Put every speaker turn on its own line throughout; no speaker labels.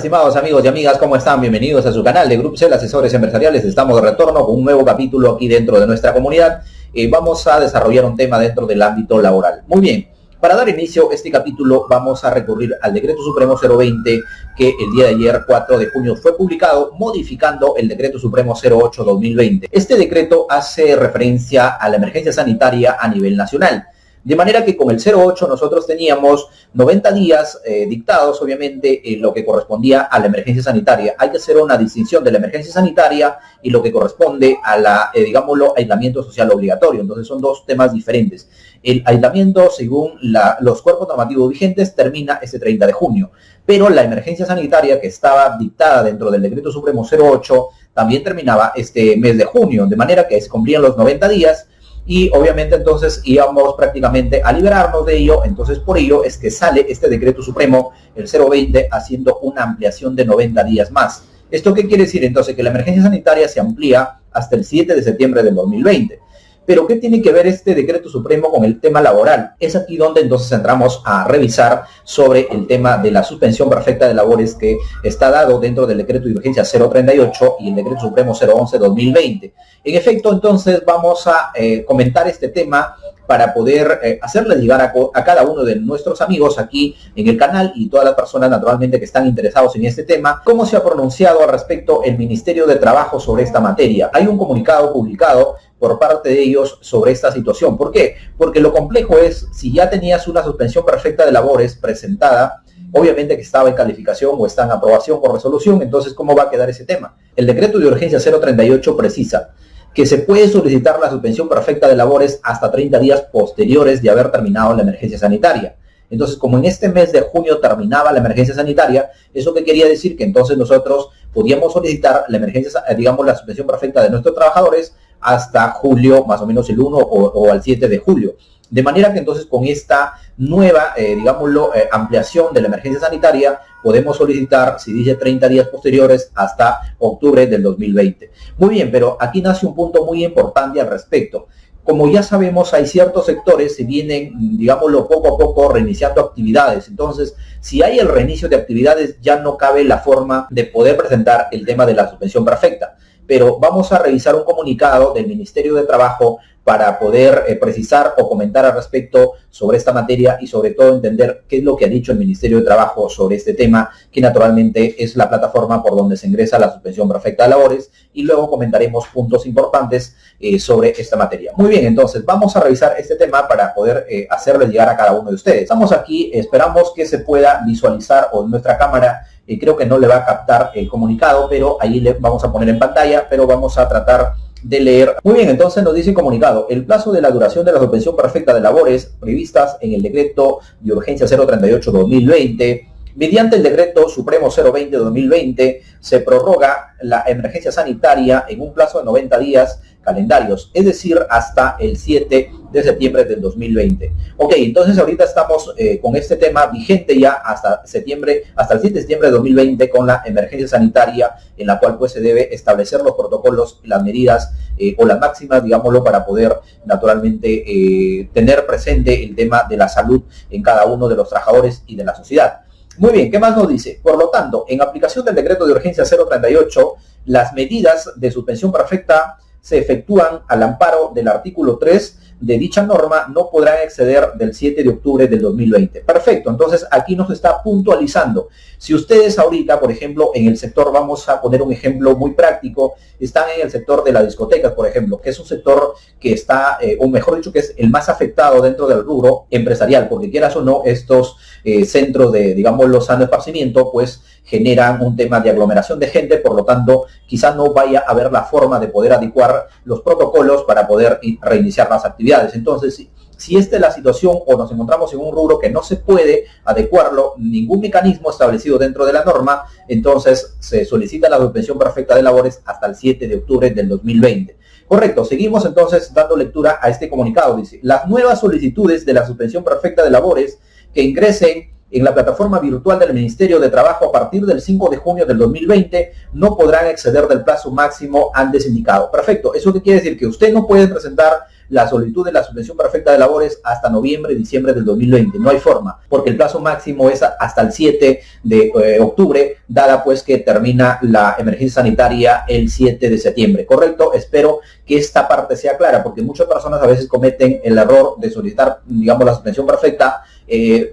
estimados amigos y amigas? ¿Cómo están? Bienvenidos a su canal de Grupo Cel Asesores Empresariales. Estamos de retorno con un nuevo capítulo aquí dentro de nuestra comunidad. Vamos a desarrollar un tema dentro del ámbito laboral. Muy bien, para dar inicio a este capítulo vamos a recurrir al Decreto Supremo 020 que el día de ayer, 4 de junio, fue publicado modificando el Decreto Supremo 08-2020. Este decreto hace referencia a la emergencia sanitaria a nivel nacional. De manera que con el 08 nosotros teníamos 90 días dictados, obviamente, en lo que correspondía a la emergencia sanitaria. Hay que hacer una distinción de la emergencia sanitaria y lo que corresponde a la, digámoslo, aislamiento social obligatorio. Entonces son dos temas diferentes. El aislamiento, según los cuerpos normativos vigentes, termina este 30 de junio. Pero la emergencia sanitaria que estaba dictada dentro del Decreto Supremo 08 también terminaba este mes de junio. De manera que se cumplían los 90 días. Y obviamente entonces íbamos prácticamente a liberarnos de ello. Entonces por ello es que sale este decreto supremo, el 020, haciendo una ampliación de 90 días más. ¿Esto qué quiere decir? Entonces que la emergencia sanitaria se amplía hasta el 7 de septiembre del 2020. Pero ¿qué tiene que ver este decreto supremo con el tema laboral? Es aquí donde entonces entramos a revisar sobre el tema de la suspensión perfecta de labores que está dado dentro del decreto de urgencia 038 y el decreto supremo 011-2020. En efecto, entonces vamos a comentar este tema para poder hacerle llegar a cada uno de nuestros amigos aquí en el canal y todas las personas naturalmente que están interesados en este tema, cómo se ha pronunciado al respecto el Ministerio de Trabajo sobre esta materia. Hay un comunicado publicado por parte de ellos sobre esta situación. ¿Por qué? Porque lo complejo es, si ya tenías una suspensión perfecta de labores presentada, obviamente que estaba en calificación o está en aprobación por resolución, entonces ¿cómo va a quedar ese tema? El decreto de urgencia 038 precisa que se puede solicitar la suspensión perfecta de labores hasta 30 días posteriores de haber terminado la emergencia sanitaria. Entonces, como en este mes de junio terminaba la emergencia sanitaria, ¿eso qué quería decir? Que entonces nosotros podíamos solicitar la emergencia, digamos, la suspensión perfecta de nuestros trabajadores hasta julio, más o menos el 1 o al 7 de julio. De manera que entonces con esta nueva, digámoslo, ampliación de la emergencia sanitaria, podemos solicitar, si dice 30 días posteriores, hasta octubre del 2020. Muy bien, pero aquí nace un punto muy importante al respecto. Como ya sabemos, hay ciertos sectores que vienen, digámoslo, poco a poco reiniciando actividades. Entonces, si hay el reinicio de actividades, ya no cabe la forma de poder presentar el tema de la suspensión perfecta. Pero vamos a revisar un comunicado del Ministerio de Trabajo para poder precisar o comentar al respecto sobre esta materia y sobre todo entender qué es lo que ha dicho el Ministerio de Trabajo sobre este tema, que naturalmente es la plataforma por donde se ingresa la suspensión perfecta de labores, y luego comentaremos puntos importantes sobre esta materia. Muy bien, entonces vamos a revisar este tema para poder hacerle llegar a cada uno de ustedes. Estamos aquí, esperamos que se pueda visualizar o en nuestra cámara. Creo que no le va a captar el comunicado, pero ahí le vamos a poner en pantalla, pero vamos a tratar de leer. Muy bien, entonces nos dice el comunicado: el plazo de la duración de la suspensión perfecta de labores previstas en el decreto de urgencia 038-2020, mediante el decreto supremo 020-2020, se prorroga la emergencia sanitaria en un plazo de 90 días calendarios, es decir, hasta el 7 de septiembre del 2020. Ok, entonces ahorita estamos con este tema vigente ya hasta septiembre, hasta el 7 de septiembre de 2020 con la emergencia sanitaria, en la cual pues se debe establecer los protocolos, las medidas o las máximas, digámoslo, para poder naturalmente tener presente el tema de la salud en cada uno de los trabajadores y de la sociedad. Muy bien, ¿qué más nos dice? Por lo tanto, en aplicación del decreto de urgencia 038, las medidas de suspensión perfecta se efectúan al amparo del artículo 3 de dicha norma, no podrán exceder del 7 de octubre del 2020. Perfecto, entonces aquí nos está puntualizando. Si ustedes ahorita, por ejemplo, en el sector, vamos a poner un ejemplo muy práctico, están en el sector de las discotecas, por ejemplo, que es un sector que está, o mejor dicho, que es el más afectado dentro del rubro empresarial, porque quieras o no, estos centros de, digamos, los sano esparcimiento, pues generan un tema de aglomeración de gente, por lo tanto, quizás no vaya a haber la forma de poder adecuar los protocolos para poder reiniciar las actividades. Entonces, si esta es la situación o nos encontramos en un rubro que no se puede adecuarlo, ningún mecanismo establecido dentro de la norma, entonces se solicita la suspensión perfecta de labores hasta el 7 de octubre del 2020. Correcto, seguimos entonces dando lectura a este comunicado. Dice: las nuevas solicitudes de la suspensión perfecta de labores que ingresen en la plataforma virtual del Ministerio de Trabajo a partir del 5 de junio del 2020 no podrán exceder del plazo máximo antes indicado. Perfecto, ¿eso qué quiere decir? Que usted no puede presentar la solicitud de la suspensión perfecta de labores hasta noviembre, diciembre del 2020. No hay forma, porque el plazo máximo es hasta el 7 de octubre, dada pues que termina la emergencia sanitaria el 7 de septiembre. ¿Correcto? Espero que esta parte sea clara, porque muchas personas a veces cometen el error de solicitar, digamos, la suspensión perfecta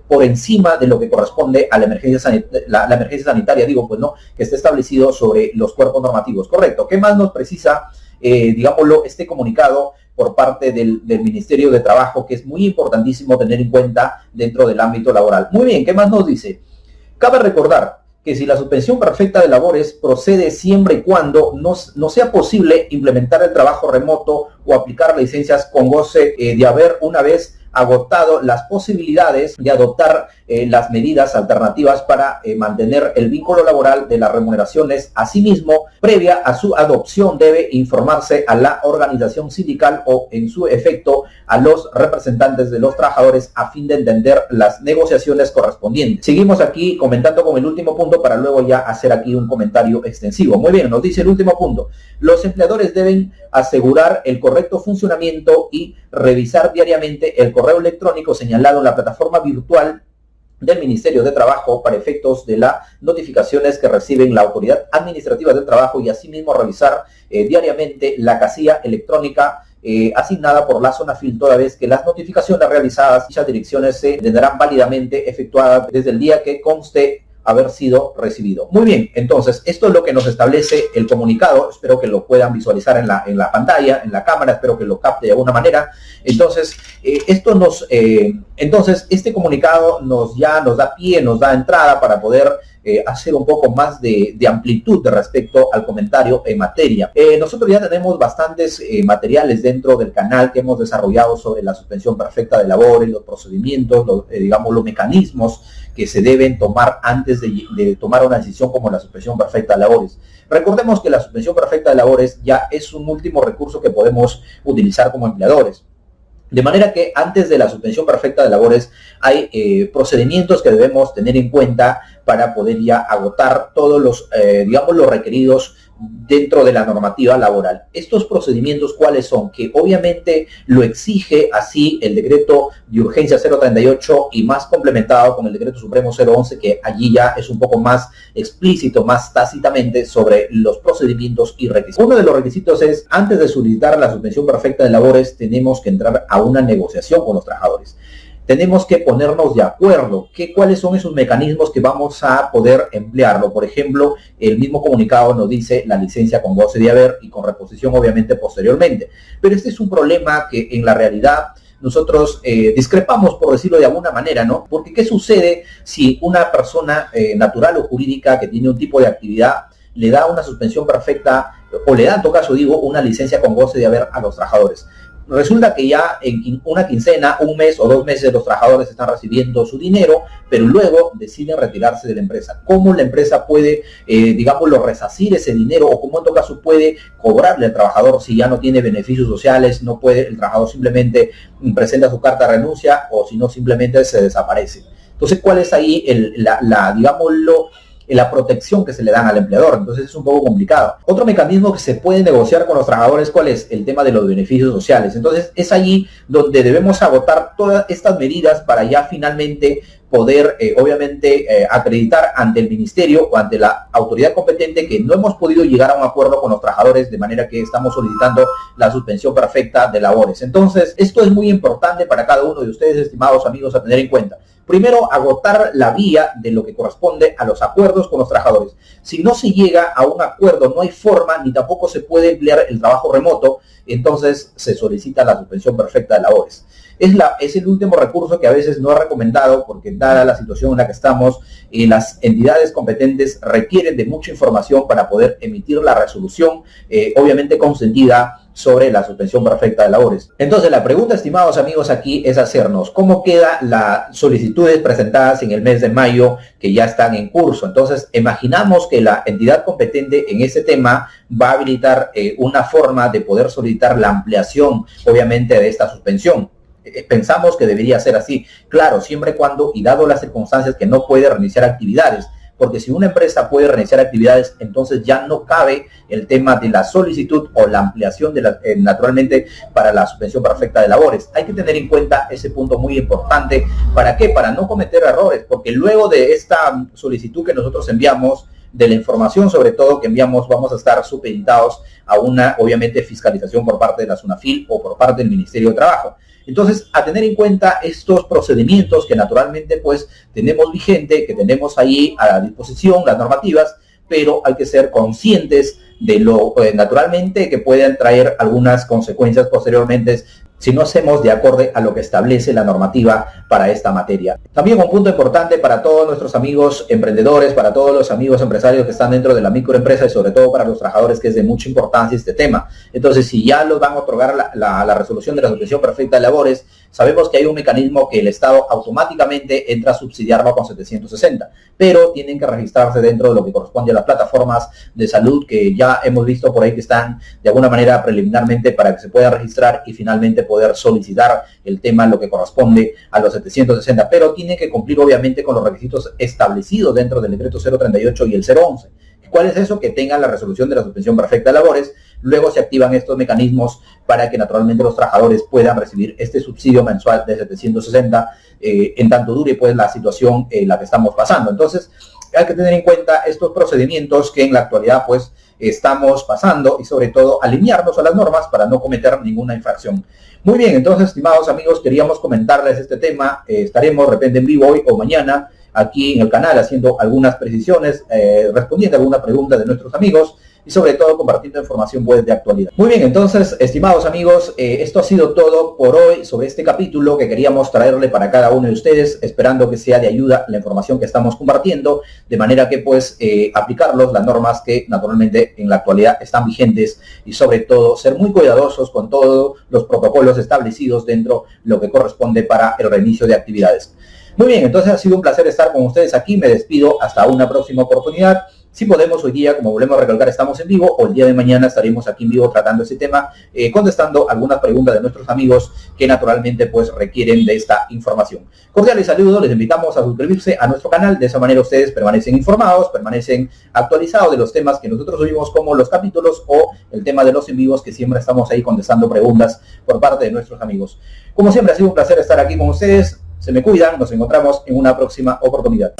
por encima de lo que corresponde a la emergencia sanitaria, digo, pues no, que está establecido sobre los cuerpos normativos. Correcto. ¿Qué más nos precisa, digámoslo, este comunicado por parte del Ministerio de Trabajo, que es muy importantísimo tener en cuenta dentro del ámbito laboral? Muy bien, ¿qué más nos dice? Cabe recordar que si la suspensión perfecta de labores procede siempre y cuando no sea posible implementar el trabajo remoto o aplicar licencias con goce de haber una vez agotado las posibilidades de adoptar las medidas alternativas para mantener el vínculo laboral de las remuneraciones. Asimismo, previa a su adopción debe informarse a la organización sindical o, en su efecto, a los representantes de los trabajadores a fin de entender las negociaciones correspondientes. Seguimos aquí comentando con el último punto para luego ya hacer aquí un comentario extensivo. Muy bien, nos dice el último punto. Los empleadores deben asegurar el correcto funcionamiento y revisar diariamente el correo electrónico señalado en la plataforma virtual del Ministerio de Trabajo para efectos de las notificaciones que reciben la Autoridad Administrativa del Trabajo, y asimismo revisar diariamente la casilla electrónica asignada por la Zonafil, toda vez que las notificaciones realizadas y dichas direcciones se tendrán válidamente efectuadas desde el día que conste haber sido recibido. Muy bien, entonces esto es lo que nos establece el comunicado. Espero que lo puedan visualizar en la pantalla, en la cámara, espero que lo capte de alguna manera. Entonces, este comunicado nos da pie, nos da entrada para poder hacer un poco más de amplitud respecto al comentario en materia. Nosotros ya tenemos bastantes materiales dentro del canal que hemos desarrollado sobre la suspensión perfecta de labores, los procedimientos, los mecanismos que se deben tomar antes de tomar una decisión como la suspensión perfecta de labores. Recordemos que la suspensión perfecta de labores ya es un último recurso que podemos utilizar como empleadores. De manera que antes de la suspensión perfecta de labores hay procedimientos que debemos tener en cuenta para poder ya agotar todos los requeridos dentro de la normativa laboral. Estos procedimientos, ¿cuáles son? Que obviamente lo exige así el decreto de urgencia 038 y más complementado con el decreto supremo 011, que allí ya es un poco más explícito, más tácitamente sobre los procedimientos y requisitos. Uno de los requisitos es, antes de solicitar la suspensión perfecta de labores, tenemos que entrar a una negociación con los trabajadores. Tenemos que ponernos de acuerdo cuáles son esos mecanismos que vamos a poder emplearlo. Por ejemplo, el mismo comunicado nos dice la licencia con goce de haber y con reposición obviamente posteriormente. Pero este es un problema que en la realidad nosotros discrepamos, por decirlo de alguna manera, ¿no? Porque ¿qué sucede si una persona natural o jurídica que tiene un tipo de actividad le da una suspensión perfecta o le da, en todo caso digo, una licencia con goce de haber a los trabajadores? Resulta que ya en una quincena, un mes o 2 meses los trabajadores están recibiendo su dinero, pero luego deciden retirarse de la empresa. ¿Cómo la empresa puede, resarcir ese dinero, o cómo en todo caso puede cobrarle al trabajador si ya no tiene beneficios sociales, no puede, el trabajador simplemente presenta su carta de renuncia, o si no simplemente se desaparece? Entonces, ¿cuál es ahí la protección que se le dan al empleador? Entonces es un poco complicado. Otro mecanismo que se puede negociar con los trabajadores, ¿cuál es? El tema de los beneficios sociales. Entonces es allí donde debemos agotar todas estas medidas para ya finalmente poder, acreditar ante el ministerio o ante la autoridad competente que no hemos podido llegar a un acuerdo con los trabajadores, de manera que estamos solicitando la suspensión perfecta de labores. Entonces, esto es muy importante para cada uno de ustedes, estimados amigos, a tener en cuenta. Primero, agotar la vía de lo que corresponde a los acuerdos con los trabajadores. Si no se llega a un acuerdo, no hay forma, ni tampoco se puede emplear el trabajo remoto, entonces se solicita la suspensión perfecta de labores. Es el último recurso que a veces no es recomendado, porque dada la situación en la que estamos, las entidades competentes requieren de mucha información para poder emitir la resolución, obviamente consentida, sobre la suspensión perfecta de labores. Entonces la pregunta, estimados amigos, aquí es hacernos, ¿cómo quedan las solicitudes presentadas en el mes de mayo que ya están en curso? Entonces imaginamos que la entidad competente en ese tema va a habilitar una forma de poder solicitar la ampliación, obviamente, de esta suspensión. Pensamos que debería ser así, claro, siempre y cuando, y dado las circunstancias, que no puede reiniciar actividades, porque si una empresa puede reiniciar actividades, entonces ya no cabe el tema de la solicitud o la ampliación de naturalmente para la suspensión perfecta de labores. Hay que tener en cuenta ese punto muy importante. ¿Para qué? Para no cometer errores, porque luego de esta solicitud que nosotros enviamos, de la información sobre todo que enviamos, vamos a estar supeditados a una, obviamente, fiscalización por parte de la SUNAFIL o por parte del Ministerio de Trabajo. Entonces, a tener en cuenta estos procedimientos que naturalmente pues tenemos vigente, que tenemos ahí a disposición, las normativas, pero hay que ser conscientes de lo naturalmente que pueden traer algunas consecuencias posteriormente si no hacemos de acorde a lo que establece la normativa para esta materia. También un punto importante para todos nuestros amigos emprendedores, para todos los amigos empresarios que están dentro de la microempresa y sobre todo para los trabajadores, que es de mucha importancia este tema. Entonces, si ya los van a otorgar la resolución de la suspensión perfecta de labores, sabemos que hay un mecanismo que el Estado automáticamente entra a subsidiarlo con 760, pero tienen que registrarse dentro de lo que corresponde a las plataformas de salud que ya hemos visto por ahí que están de alguna manera preliminarmente para que se pueda registrar y finalmente poder solicitar el tema lo que corresponde a los 760, pero tiene que cumplir obviamente con los requisitos establecidos dentro del decreto 038 y el 011. ¿Cuál es eso? Que tengan la resolución de la suspensión perfecta de labores. Luego se activan estos mecanismos para que naturalmente los trabajadores puedan recibir este subsidio mensual de 760 en tanto dure pues la situación en la que estamos pasando. Entonces hay que tener en cuenta estos procedimientos que en la actualidad pues estamos pasando y sobre todo alinearnos a las normas para no cometer ninguna infracción. Muy bien, entonces, estimados amigos, queríamos comentarles este tema. Estaremos de repente en vivo hoy o mañana aquí en el canal haciendo algunas precisiones, respondiendo a alguna pregunta de nuestros amigos y sobre todo compartiendo información web de actualidad. Muy bien, entonces, estimados amigos, esto ha sido todo por hoy sobre este capítulo que queríamos traerle para cada uno de ustedes, esperando que sea de ayuda la información que estamos compartiendo, de manera que pues aplicarlos las normas que naturalmente en la actualidad están vigentes y sobre todo ser muy cuidadosos con todos los protocolos establecidos dentro de lo que corresponde para el reinicio de actividades. Muy bien, entonces ha sido un placer estar con ustedes aquí, me despido hasta una próxima oportunidad. Si podemos, hoy día, como volvemos a recalcar, estamos en vivo, o el día de mañana estaremos aquí en vivo tratando ese tema, contestando algunas preguntas de nuestros amigos que naturalmente pues requieren de esta información. Cordiales saludos, les invitamos a suscribirse a nuestro canal, de esa manera ustedes permanecen informados, permanecen actualizados de los temas que nosotros subimos, como los capítulos o el tema de los en vivos, que siempre estamos ahí contestando preguntas por parte de nuestros amigos. Como siempre, ha sido un placer estar aquí con ustedes, se me cuidan, nos encontramos en una próxima oportunidad.